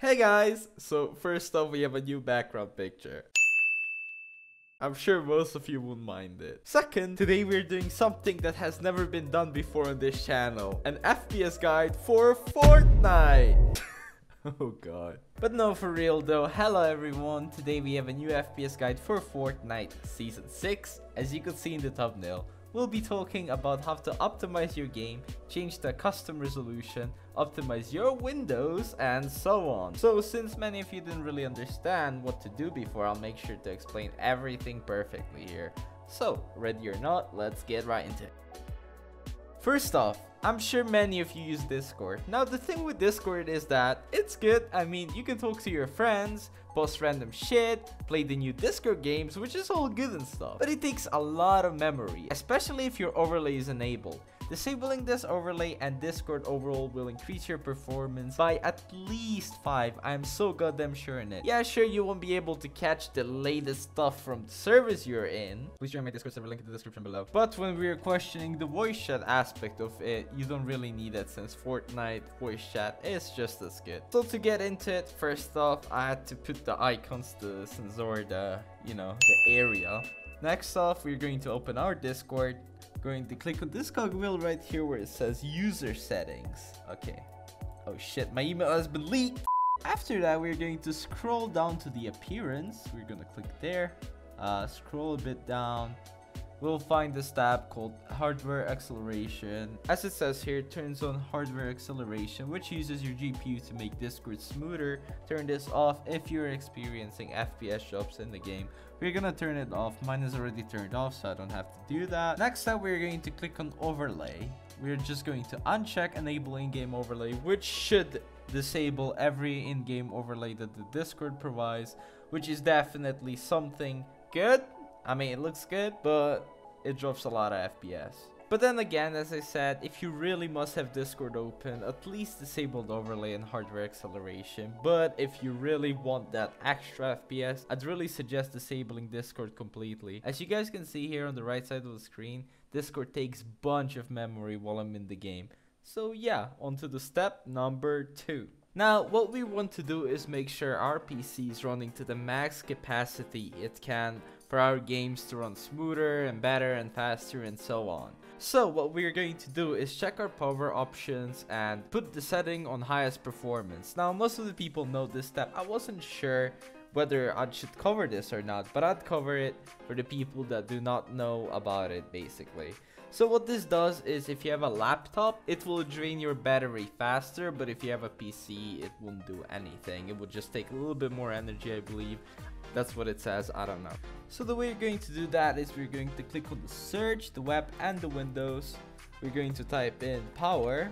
Hey guys! So first off, we have a new background picture. I'm sure most of you won't mind it. Second, today we're doing something that has never been done before on this channel. An FPS guide for Fortnite! Oh god. But no, for real though, hello everyone. Today we have a new FPS guide for Fortnite Season 6. As you could see in the thumbnail, we'll be talking about how to optimize your game, change the custom resolution, optimize your windows, and so on. So since many of you didn't really understand what to do before, I'll make sure to explain everything perfectly here. So, ready or not, let's get right into it. First off, I'm sure many of you use Discord. Now the thing with Discord is that it's good. I mean, you can talk to your friends, post random shit, play the new Discord games, which is all good and stuff. But it takes a lot of memory, especially if your overlay is enabled. Disabling this overlay and Discord overall will increase your performance by at least 5. I'm so goddamn sure in it. Yeah, sure, you won't be able to catch the latest stuff from the servers you're in. Please join my Discord server, link in the description below. But when we're questioning the voice chat aspect of it, you don't really need it since Fortnite voice chat is just as good. So to get into it, first off, I had to put the icons to censor the area. Next off, we're going to open our Discord. Going to click on this cogwheel right here where it says user settings. Okay. Oh shit, my email has been leaked. After that, we're going to scroll down to the appearance. We're going to click there. Scroll a bit down. We'll find this tab called hardware acceleration. As it says here, it turns on hardware acceleration, which uses your GPU to make Discord smoother. Turn this off if you're experiencing FPS drops in the game. We're gonna turn it off. Mine is already turned off, so I don't have to do that. Next up, we're going to click on overlay. We're just going to uncheck enable in-game overlay, which should disable every in-game overlay that the Discord provides, which is definitely something good. I mean, it looks good, but it drops a lot of FPS. But then again, as I said, if you really must have Discord open, at least disable the overlay and hardware acceleration. But if you really want that extra FPS, I'd really suggest disabling Discord completely. As you guys can see here on the right side of the screen, Discord takes a bunch of memory while I'm in the game. So yeah, on to the step number 2. Now, what we want to do is make sure our PC is running to the max capacity it can for our games to run smoother and better and faster and so on. So what we're going to do is check our power options and put the setting on highest performance. Now, most of the people know this step. I wasn't sure whether I should cover this or not, but I'd cover it for the people that do not know about it basically. So what this does is if you have a laptop, it will drain your battery faster, but if you have a PC, it won't do anything. It will just take a little bit more energy, I believe. That's what it says, I don't know. So the way you're going to do that is we're going to click on the search, the web, and the windows. We're going to type in power.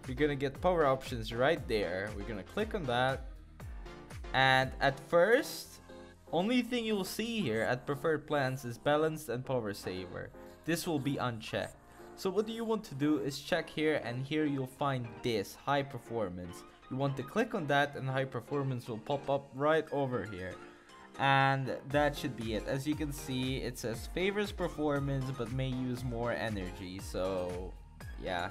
We're going to get power options right there. We're going to click on that. And at first, only thing you'll see here at preferred plans is balanced and power saver. This will be unchecked. So what you want to do is check here, and here you'll find this high performance. You want to click on that and high performance will pop up right over here. And that should be it. As you can see, it says favors performance but may use more energy. So yeah,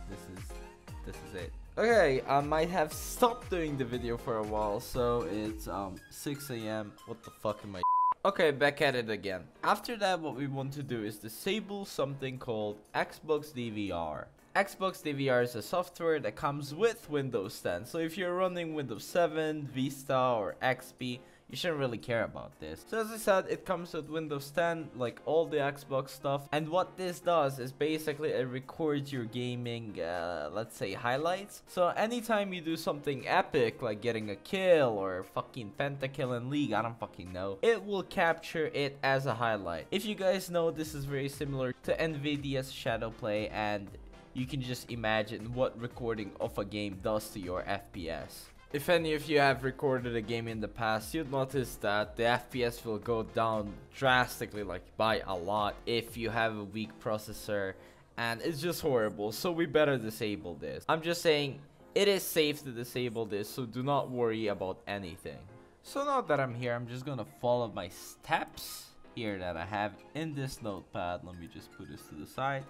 this is it. Okay, I might have stopped doing the video for a while, so it's 6 AM. What the fuck am I? Okay, back at it again. After that, what we want to do is disable something called Xbox DVR. Xbox DVR is a software that comes with Windows 10. So if you're running Windows 7, Vista, or XP, you shouldn't really care about this. So as I said, it comes with Windows 10, like all the Xbox stuff. And what this does is basically it records your gaming, let's say, highlights. So anytime you do something epic, like getting a kill or fucking pentakill in League, I don't fucking know, it will capture it as a highlight. If you guys know, this is very similar to Nvidia's Shadowplay, and you can just imagine what recording of a game does to your FPS. If any of you have recorded a game in the past, you'd notice that the FPS will go down drastically, like by a lot, if you have a weak processor, and it's just horrible. So we better disable this. I'm just saying it is safe to disable this, so do not worry about anything. So now that I'm here, I'm just gonna follow my steps here that I have in this notepad. Let me just put this to the side.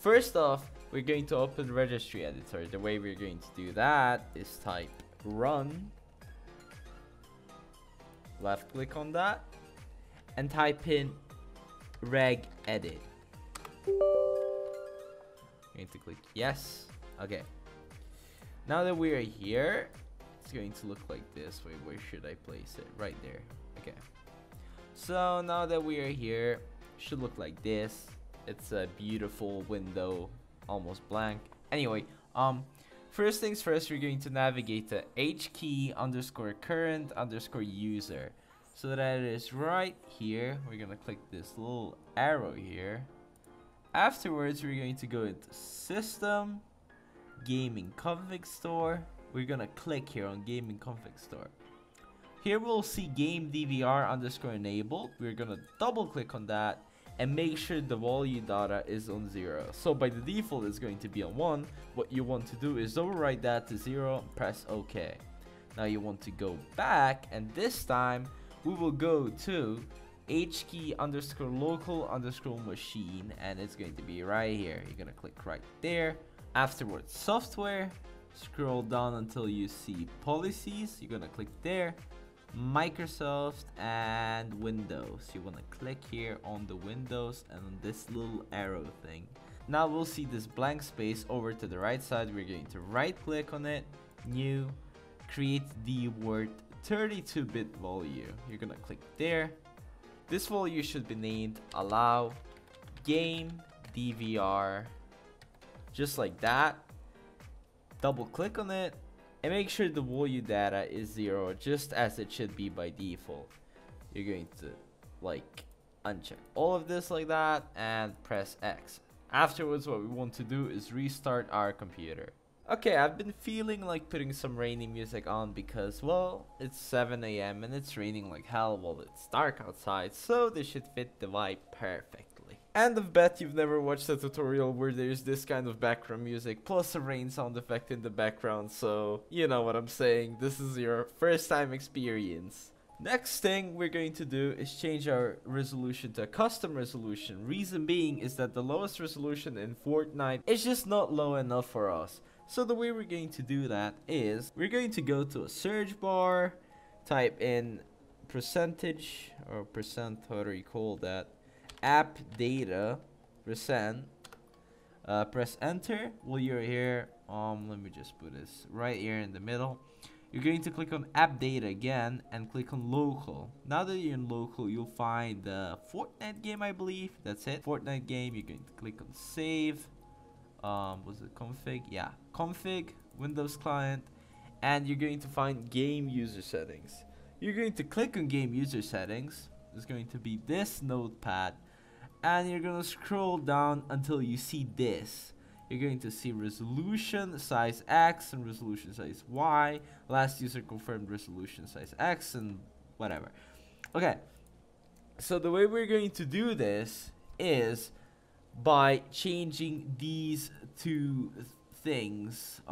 First off, we're going to open registry editor. The way we're going to do that is type run, left click on that, and type in reg edit. Going to click yes. Okay. Now that we are here, it's going to look like this. Wait, where should I place it? Right there. Okay. So now that we are here, it should look like this. It's a beautiful window, almost blank. Anyway, first things first, we're going to navigate to hkey_current_user. So that is right here. We're gonna click this little arrow here. Afterwards, we're going to go into System, Gaming Config Store. We're gonna click here on Gaming Config Store. Here we'll see Game DVR_enabled. We're gonna double click on that and make sure the volume data is on 0. So by the default, it's going to be on 1. What you want to do is overwrite that to 0 and press OK. Now you want to go back, and this time we will go to hkey_local_machine, and it's going to be right here. You're gonna click right there. Afterwards, software, scroll down until you see policies. You're gonna click there. Microsoft and Windows. You want to click here on the Windows and on this little arrow thing. Now we'll see this blank space over to the right side. We're going to right click on it, new, create the word 32-bit volume. You're gonna click there. This volume should be named allow game DVR, just like that. Double click on it and make sure the volume data is 0, just as it should be by default. You're going to like uncheck all of this like that and press X. Afterwards, what we want to do is restart our computer. Okay, I've been feeling like putting some rainy music on because, well, it's 7 AM and it's raining like hell while it's dark outside, so this should fit the vibe perfectly. And I bet you've never watched a tutorial where there's this kind of background music plus a rain sound effect in the background, so you know what I'm saying. This is your first time experience. Next thing we're going to do is change our resolution to a custom resolution. Reason being is that the lowest resolution in Fortnite is just not low enough for us. So the way we're going to do that is we're going to go to a search bar, type in percentage or percent, how do you call that, app data percent, press enter. While you're here, let me just put this right here in the middle. You're going to click on app data again and click on local. Now that you're in local, you'll find the Fortnite game, I believe. That's it, Fortnite game. You're going to click on save. Was it config? Yeah, config, Windows client, and you're going to find game user settings. You're going to click on game user settings. It's going to be this notepad, and you're going to scroll down until you see this. You're going to see resolution size X and resolution size Y. Last user confirmed resolution size X and whatever. Okay, so the way we're going to do this is by changing these two things,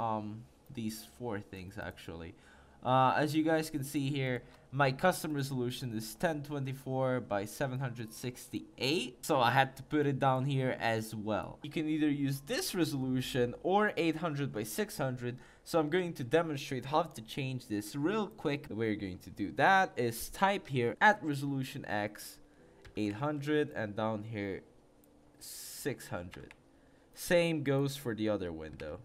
these four things actually. As you guys can see here, my custom resolution is 1024 by 768, so I had to put it down here as well. You can either use this resolution or 800 by 600, so I'm going to demonstrate how to change this real quick. The way you're going to do that is type here at resolution X 800 and down here 600. Same goes for the other window.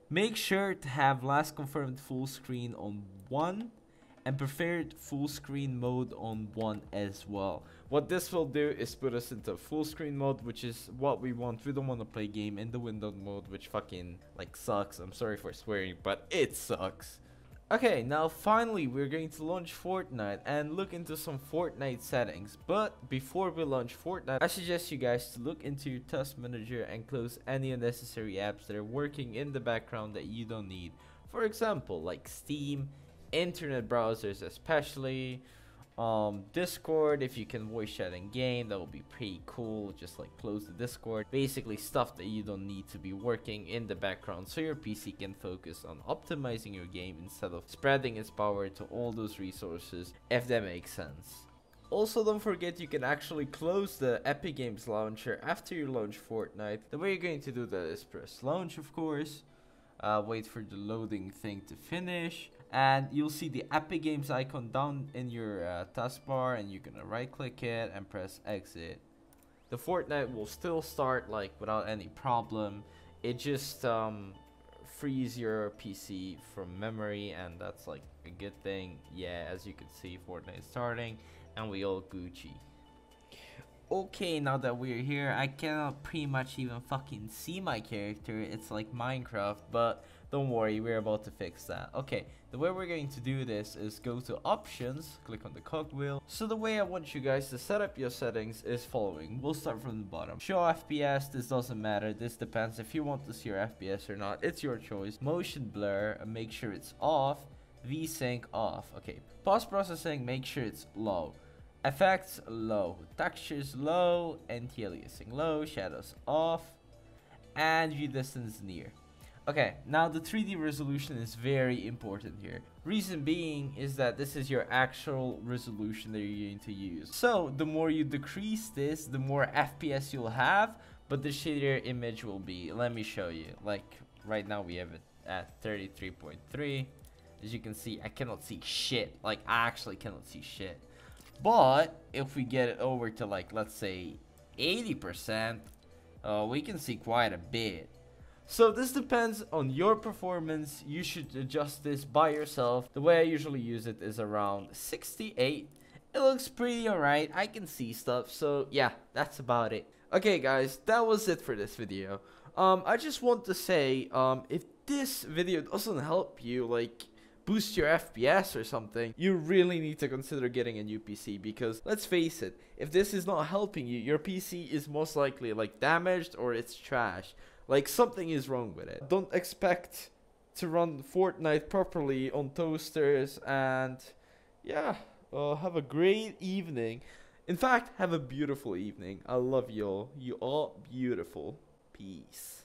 Make sure to have last confirmed full screen on 1 and preferred full screen mode on 1 as well. What this will do is put us into full screen mode, which is what we want. We don't want to play game in the window mode, which fucking like sucks. I'm sorry for swearing, but it sucks. Okay, now finally we're going to launch Fortnite and look into some Fortnite settings. But before we launch Fortnite, I suggest you guys to look into your task manager and close any unnecessary apps that are working in the background that you don't need. For example, like Steam, internet browsers especially, Discord. If you can voice chat in game, that would be pretty cool. Just like close the Discord. Basically stuff that you don't need to be working in the background, so your PC can focus on optimizing your game instead of spreading its power to all those resources, if that makes sense. Also, don't forget you can actually close the Epic Games launcher after you launch Fortnite. The way you're going to do that is press launch, of course. Wait for the loading thing to finish. And you'll see the Epic Games icon down in your taskbar, and you're gonna right click it and press exit. The Fortnite will still start like without any problem. It just frees your PC from memory, and that's like a good thing. Yeah, as you can see, Fortnite is starting and we all Gucci. Okay, now that we're here, I cannot pretty much even fucking see my character. It's like Minecraft, but don't worry, we're about to fix that. Okay, the way we're going to do this is go to options, click on the cogwheel. So the way I want you guys to set up your settings is following. We'll start from the bottom. Show FPS, this doesn't matter. This depends if you want to see your FPS or not. It's your choice. Motion blur, make sure it's off. VSync off. Okay, post processing, make sure it's low. Effects low, textures low, anti-aliasing low, shadows off, and view distance near. Okay, now the 3D resolution is very important here. Reason being is that this is your actual resolution that you're going to use. So the more you decrease this, the more FPS you'll have, but the shittier image will be. Let me show you. Like right now we have it at 33.3. As you can see, I cannot see shit. Like I actually cannot see shit. But if we get it over to like, let's say 80%, we can see quite a bit. So this depends on your performance. You should adjust this by yourself. The way I usually use it is around 68. It looks pretty alright. I can see stuff. So yeah, that's about it. Okay guys, that was it for this video. I just want to say, if this video doesn't help you, like, boost your FPS or something, you really need to consider getting a new PC, because let's face it, if this is not helping you, your PC is most likely like damaged or it's trash. Like something is wrong with it. Don't expect to run Fortnite properly on toasters, and yeah, have a great evening. In fact, have a beautiful evening. I love y'all. You all beautiful. Peace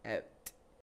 out.